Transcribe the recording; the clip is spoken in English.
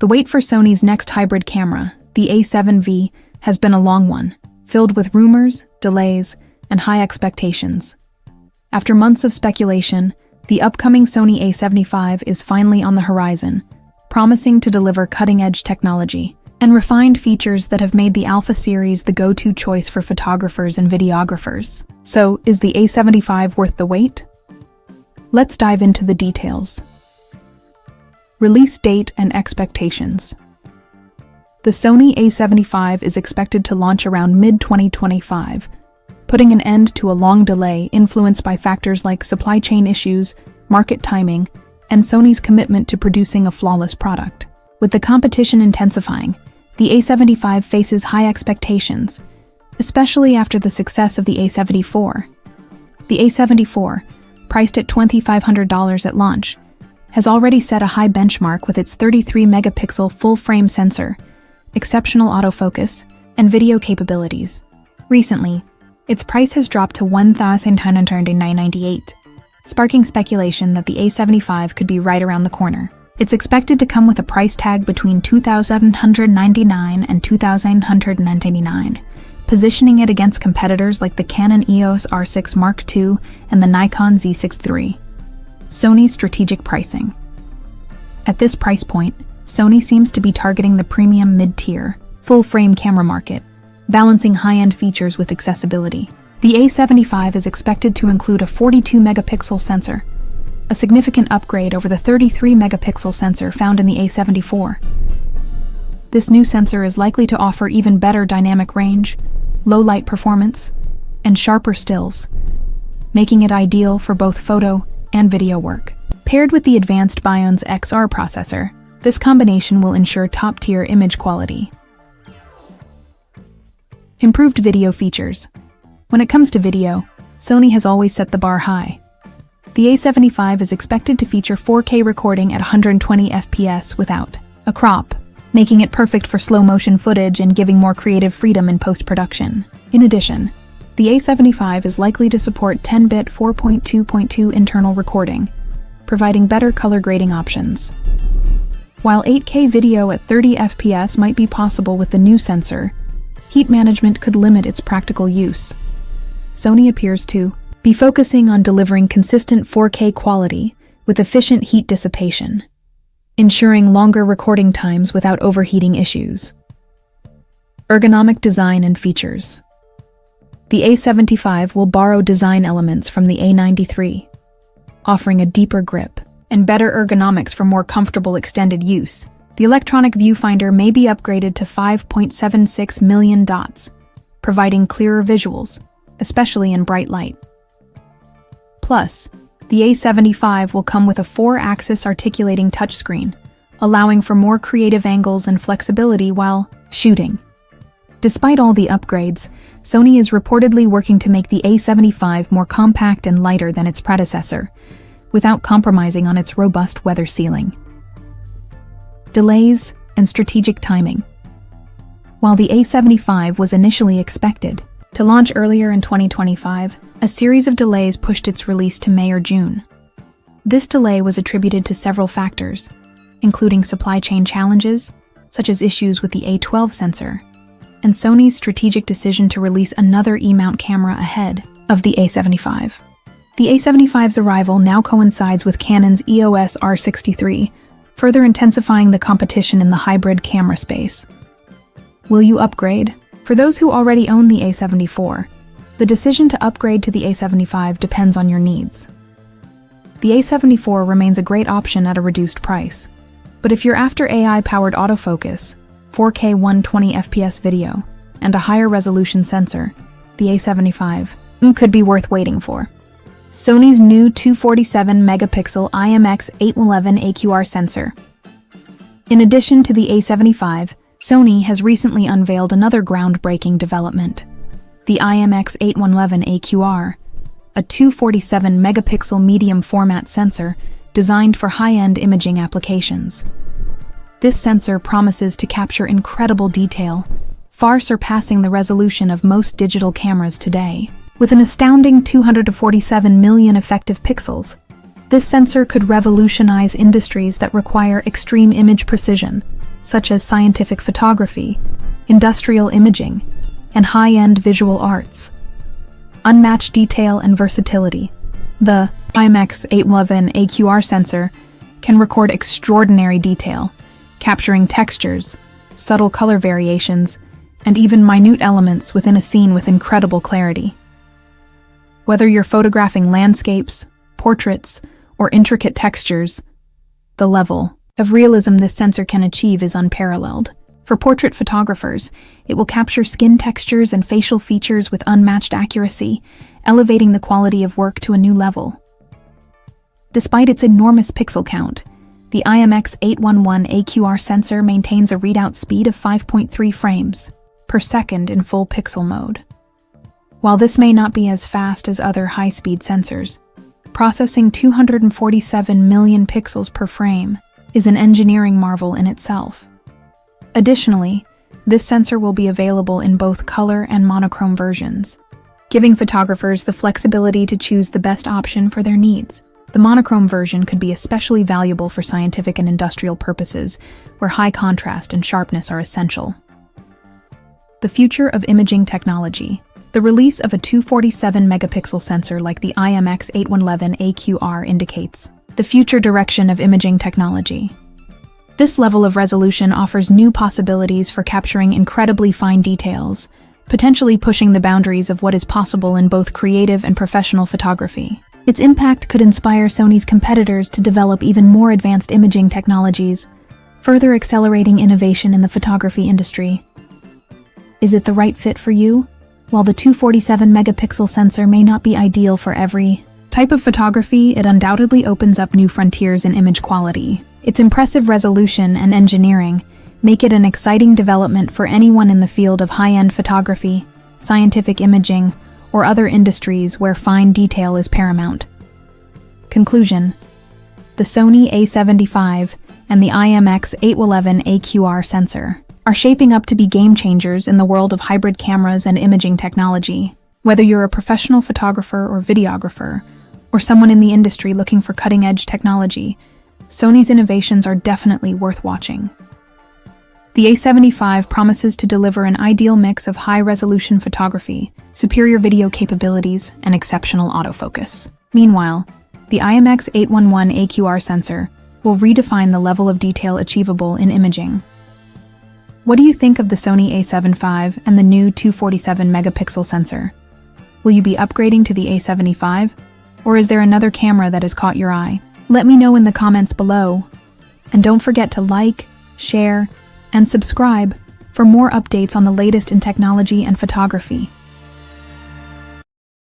The wait for Sony's next hybrid camera, the A7V, has been a long one, filled with rumors, delays, and high expectations. After months of speculation, the upcoming Sony A75 is finally on the horizon, promising to deliver cutting-edge technology and refined features that have made the Alpha series the go-to choice for photographers and videographers. So, is the A75 worth the wait? Let's dive into the details. Release date and expectations. The Sony A75 is expected to launch around mid-2025, putting an end to a long delay influenced by factors like supply chain issues, market timing, and Sony's commitment to producing a flawless product. With the competition intensifying, the A75 faces high expectations, especially after the success of the A74. The A74, priced at $2,500 at launch, has already set a high benchmark with its 33-megapixel full-frame sensor, exceptional autofocus, and video capabilities. Recently, its price has dropped to $1,998, sparking speculation that the A75 could be right around the corner. It's expected to come with a price tag between $2,799 and $2,999, positioning it against competitors like the Canon EOS R6 Mark II and the Nikon Z6 III. Sony's strategic pricing. At this price point, Sony seems to be targeting the premium mid-tier, full-frame camera market, balancing high-end features with accessibility. The A75 is expected to include a 42-megapixel sensor, a significant upgrade over the 33-megapixel sensor found in the A74. This new sensor is likely to offer even better dynamic range, low light performance, and sharper stills, making it ideal for both photo and video work. Paired with the advanced Bion's XR processor, this combination will ensure top-tier image quality. Improved video features. When it comes to video, Sony has always set the bar high. The A75 is expected to feature 4K recording at 120 FPS without a crop, making it perfect for slow-motion footage and giving more creative freedom in post-production. In addition, the A75 is likely to support 10-bit 4.2.2 internal recording, providing better color grading options. While 8K video at 30 FPS might be possible with the new sensor, heat management could limit its practical use. Sony appears to be focusing on delivering consistent 4K quality with efficient heat dissipation, ensuring longer recording times without overheating issues. Ergonomic design and features. The A75 will borrow design elements from the A93, offering a deeper grip and better ergonomics for more comfortable extended use. The electronic viewfinder may be upgraded to 5.76 million dots, providing clearer visuals, especially in bright light. Plus, the A75 will come with a 4-axis articulating touchscreen, allowing for more creative angles and flexibility while shooting. Despite all the upgrades, Sony is reportedly working to make the A75 more compact and lighter than its predecessor, without compromising on its robust weather sealing. Delays and strategic timing. While the A75 was initially expected to launch earlier in 2025, a series of delays pushed its release to May or June. This delay was attributed to several factors, including supply chain challenges, such as issues with the A12 sensor, and Sony's strategic decision to release another E-mount camera ahead of the A75. The A75's arrival now coincides with Canon's EOS R63, further intensifying the competition in the hybrid camera space. Will you upgrade? For those who already own the A74, the decision to upgrade to the A75 depends on your needs. The A74 remains a great option at a reduced price, but if you're after AI-powered autofocus, 4K 120 FPS video, and a higher resolution sensor, the A75 could be worth waiting for. Sony's new 247-megapixel IMX811 AQR sensor. In addition to the A75, Sony has recently unveiled another groundbreaking development, the IMX811 AQR, a 247-megapixel medium-format sensor designed for high-end imaging applications. This sensor promises to capture incredible detail, far surpassing the resolution of most digital cameras today. With an astounding 247 million effective pixels, this sensor could revolutionize industries that require extreme image precision, such as scientific photography, industrial imaging, and high-end visual arts. Unmatched detail and versatility. The IMX811 AQR sensor can record extraordinary detail, capturing textures, subtle color variations, and even minute elements within a scene with incredible clarity. Whether you're photographing landscapes, portraits, or intricate textures, the level of realism this sensor can achieve is unparalleled. For portrait photographers, it will capture skin textures and facial features with unmatched accuracy, elevating the quality of work to a new level. Despite its enormous pixel count, the IMX811 AQR sensor maintains a readout speed of 5.3 frames per second in full pixel mode. While this may not be as fast as other high-speed sensors, processing 247 million pixels per frame is an engineering marvel in itself. Additionally, this sensor will be available in both color and monochrome versions, giving photographers the flexibility to choose the best option for their needs. The monochrome version could be especially valuable for scientific and industrial purposes, where high contrast and sharpness are essential. The future of imaging technology. The release of a 247-megapixel sensor like the IMX811 AQR indicates the future direction of imaging technology. This level of resolution offers new possibilities for capturing incredibly fine details, potentially pushing the boundaries of what is possible in both creative and professional photography. Its impact could inspire Sony's competitors to develop even more advanced imaging technologies, further accelerating innovation in the photography industry. Is it the right fit for you? While the 247-megapixel sensor may not be ideal for every type of photography, it undoubtedly opens up new frontiers in image quality. Its impressive resolution and engineering make it an exciting development for anyone in the field of high-end photography, scientific imaging, or other industries where fine detail is paramount. Conclusion: the Sony A75 and the IMX811 AQR sensor are shaping up to be game changers in the world of hybrid cameras and imaging technology. Whether you're a professional photographer or videographer, or someone in the industry looking for cutting-edge technology, Sony's innovations are definitely worth watching. The A75 promises to deliver an ideal mix of high-resolution photography, superior video capabilities, and exceptional autofocus. Meanwhile, the IMX811 AQR sensor will redefine the level of detail achievable in imaging. What do you think of the Sony A7V and the new 247-megapixel sensor? Will you be upgrading to the A75, or is there another camera that has caught your eye? Let me know in the comments below. And don't forget to like, share, and subscribe for more updates on the latest in technology and photography.